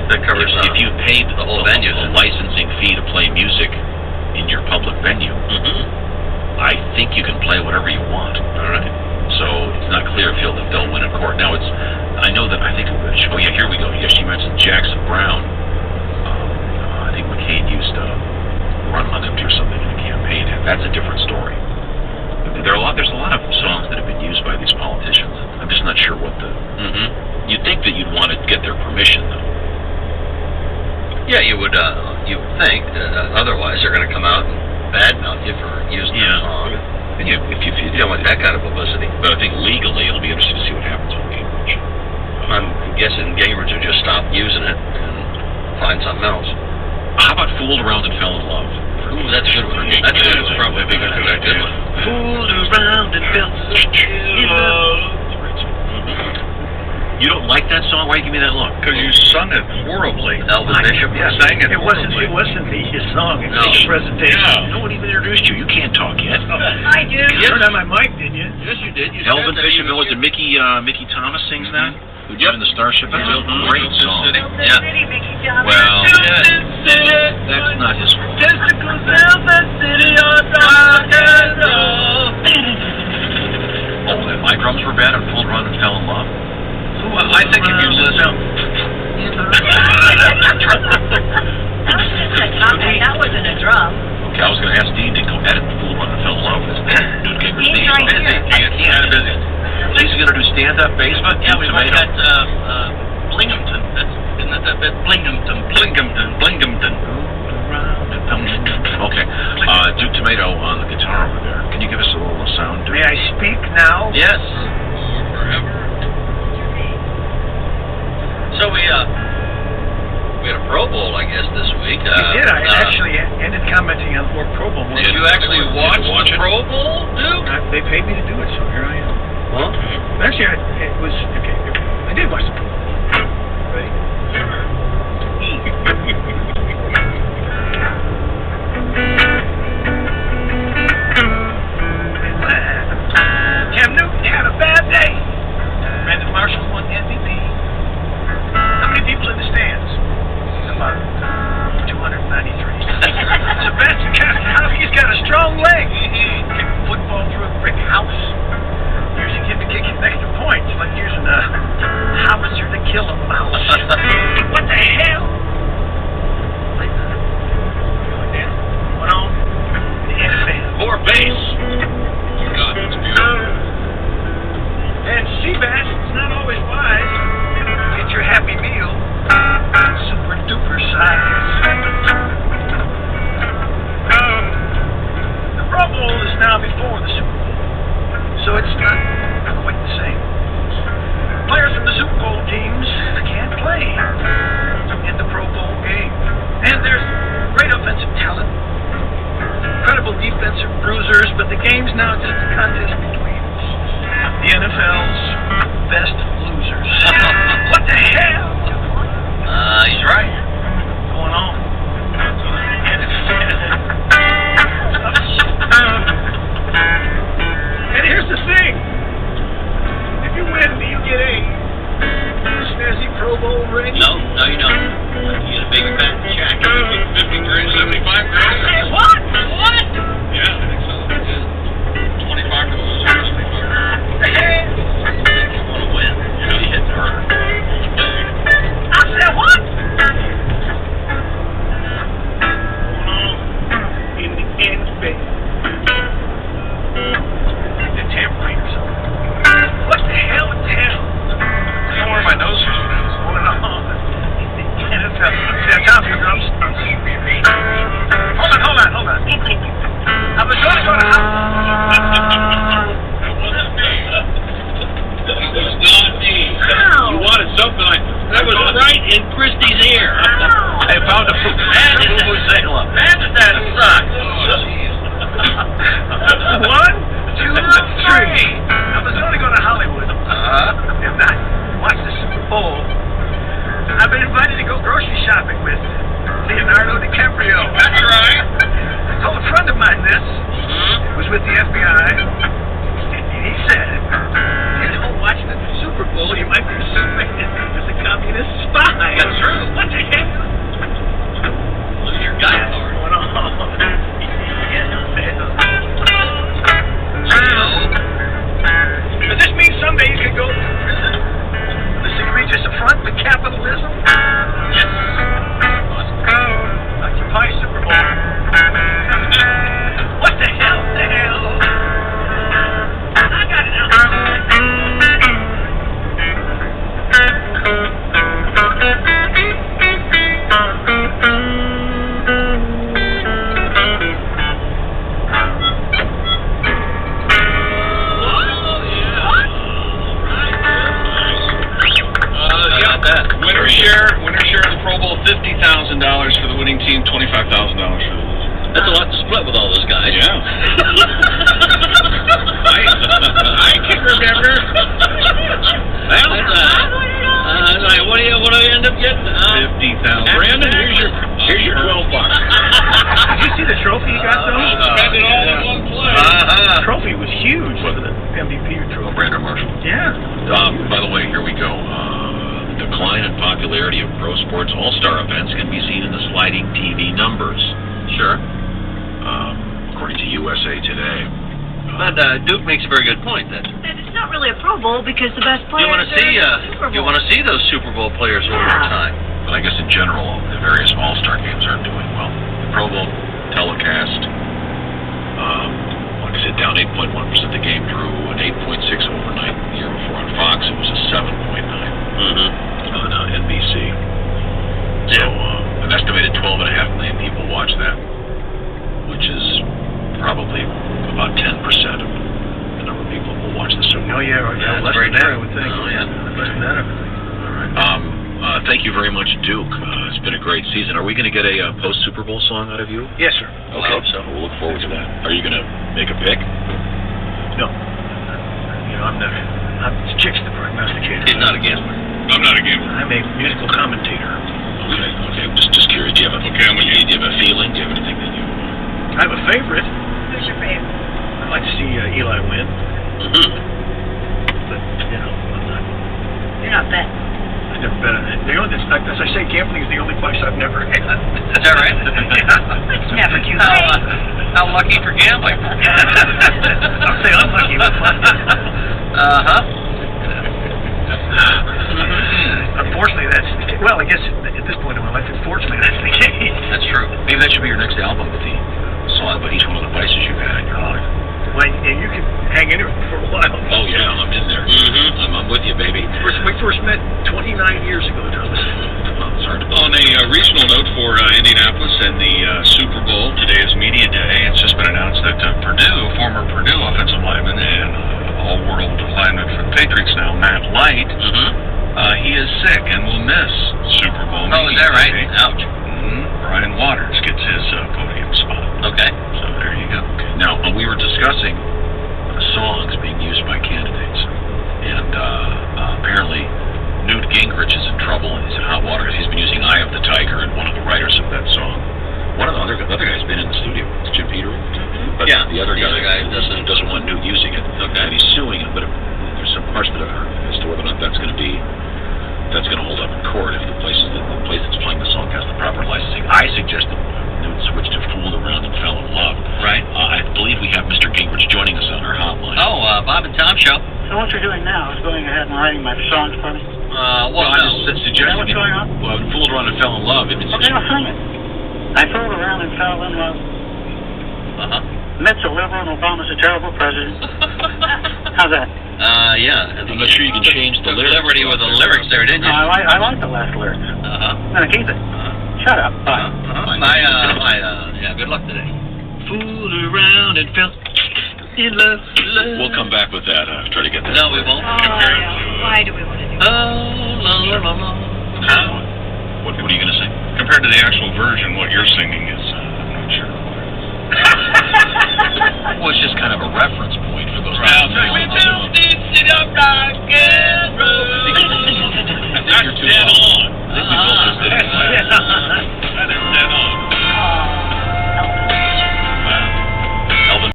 That covers if you paid the whole venue, a licensing fee to play music in your public venue, I think you can play whatever you want. All right. So it's not clear if they'll win in court. Now I know that oh yeah, here we go. Yeah, she mentioned Jackson Brown. I think McCain used Run on Empty or something in a campaign. That's a different story. There's a lot of songs that have been used by these politicians. I'm just not sure what the. You'd think that you'd want to get their permission, though. Yeah, you would think. Otherwise, they're going to come out and badmouth you for using the song. And if you don't want that kind of publicity. But I think legally, it'll be interesting to see what happens with Gingrich. I'm guessing Gingrich will just stop using it and find something else. How about Fooled Around and Fell in Love? Ooh, that's a good one. That's probably a big one. Fooled around and fell in love. You don't like that song? Why you give me that look? Because you sung it horribly. Elvis Bishop sang it. It wasn't the song. It was the presentation. Yeah. No one even introduced you. You can't talk yet. I do. You turned on my mic, didn't you? Yes, you did. Elvis Bishop, was it Mickey Thomas sings that? Who joined the Starship? That's a great song. Yeah. City, Mickey Thomas. Well, that's not his fault. Testicles, Elvis City, on Oh, and my drums were bad and Fooled Around and Fell in Love. Well, I think if you listen... That was just a comment. That wasn't a drum. Okay, I was going to ask Dean to go edit the Fooled Around and Fell in Love. Dean's right here. Busy. He's going to do stand-up basement? Yeah, we went at Blinghamton. Isn't that bit? Blinghamton. Okay. Duke Tomato on the guitar over there. Can you give us a little sound? May I speak now? Yes. Forever. So we had a Pro Bowl, I guess, this week. We did. I actually ended commenting on more Pro Bowl. Did you actually watch the Pro Bowl, Duke? They paid me to do it, so here I am. Huh? Actually, it was okay. I did watch the Pro Bowl. Ready? Cam Newton had a bad day. Brandon Marshall won MVP. How many people in the stands? About 293. Sebastian Kostkowski's got a strong leg. Kicked a football through a brick house. Using him to kick him extra points, like using a howitzer to kill a mouse. What the hell? Went on the NFL. More bass. God, that's beautiful. And Seabass, it's not always wise. Get your Happy Meal. Super duper size. The Pro Bowl is now before the Super Bowl, so it's not quite the same. Players from the Super Bowl teams can't play in the Pro Bowl game. And there's great offensive talent, incredible defensive bruisers, but the game's now just a contest between the NFL's best losers. What the hell? He's right. Going on? And here's the thing. If you win, do you get a snazzy Pro Bowl ring? No, you don't. You get a big fat check. 50 grand, 75 grand. Say what? What? Yeah, I think so. 25 to lose, 75 grand. Hey, You want to win. You hit the hurt. I said what? in the NBA. The tambourine or something. What the hell? What the hell? I don't know where my nose is. Going on in the NFL. See, I found your drums. Hold on. I was going to go to That wasn't me. That was not me. Ow. You wanted something that was right in Christie's ear. I found a Vuvuzela. That sucks. Oh, jeez. 1, 2, 3. I was going to go to Hollywood. And I watched the Super Bowl. I've been invited to go grocery shopping with Leonardo DiCaprio. That's right. I told a friend of mine this. He was with the FBI. And he said, if you don't watch the Super Bowl, you might be suspected as a communist spy. That's true. What the share of the Pro Bowl, $50,000 for the winning team, $25,000 for the loser. That's a lot to split with all those guys. Yeah. I can remember. What do you end up getting? 50,000. Brandon, here's your $12. Did you see the trophy he got, though? Spend it all in one place. The trophy was huge. Wasn't it? MVP trophy. Brandon Marshall. Yeah. By the way, here we go. The decline in popularity of pro sports all-star events can be seen in the sliding TV numbers. Sure. According to USA Today. But Duke makes a very good point that And it's not really a Pro Bowl because the best players you want to see are in the Super Bowl. you want to see those Super Bowl players over time. But I guess in general, the various all-star games aren't doing well. The Pro Bowl telecast, like I said, down 8.1%. The game drew an 8.6 overnight. The year before on Fox, it was a 7.9 on NBC. So an estimated 12.5 million people watch that, which is probably about 10% of the number of people who will watch the Super Bowl. Oh, yeah, Yeah, less that's very than that, true. I would think. Oh, yeah. Less than that, I would think. All right. Thank you very much, Duke. It's been a great season. Are we going to get a post-Super Bowl song out of you? Yes, sir. Okay, I hope so. We'll look forward to that. Are you going to make a pick? No. You know, I'm Chick's the prognosticator. He's not a gambler. I'm not a gambler. I'm a musical commentator. Okay. Just curious. Do you have a feeling? Do you have anything that you? I have a favorite. Who's your favorite? I'd like to see Eli win, but, you know, I'm not. You're not betting. I've never been on it. As I say, gambling is the only place I've never had. Is that right? It's never too late. How lucky for gambling. I'll say unlucky, but fun. Unfortunately, I guess at this point in my life, unfortunately, that's the case. That's true. Maybe that should be your next album with the song about each one of the vices you've had in your life. And you can hang in there for a while. Oh yeah, I'm in there. I'm with you, baby. We first met 29 years ago, Thomas. Sorry. On a regional note for Indianapolis and the Super Bowl, today is Media Day. It's just been announced that former Purdue offensive lineman and all-world lineman for the Patriots now, Matt Light, he is sick and will miss Super Bowl. Oh, is that right? Day. Ouch. Brian Waters gets his podium spot. Okay. So there you go. Now, we were discussing songs being used by candidates, and apparently Newt Gingrich is in trouble and he's in hot water because he's been using Eye of the Tiger, and one of the writers of that song. One of the other guy's been in the studio. It's Jim Peter. But Yeah, the other guy doesn't want Newt using it. Okay. And he's suing him, but there's some parts that are as to whether or not that's going to hold up in court if the place that's playing the song has the proper licensing. I suggest that Newt switched to Fooled Around and Fell in Love. Right. I believe we have Mr. Gingrich joining us on our hotline. Oh, Bob and Tom show. So what you're doing now is going ahead and writing my songs for me? Well, I'm just suggesting. Is that what's going on? Well, Fooled Around and Fell in Love. Okay, I'll sing it. I fooled around and fell in love. Mitt's a liberal and Obama's a terrible president. How's that? Yeah. I'm not sure you can change the lyrics. Liberty with the lyrics there, didn't you? No, I like the last lyrics. I'm going to keep it. Shut up. Bye. Yeah, good luck today. Fool around and fell in love. We'll come back with that. Try to get that. No, we won't. Oh, yeah. Why do we want to do that? What are you going to sing? Compared to the actual version, what you're singing is, I'm not sure. Well, it's just kind of a reference.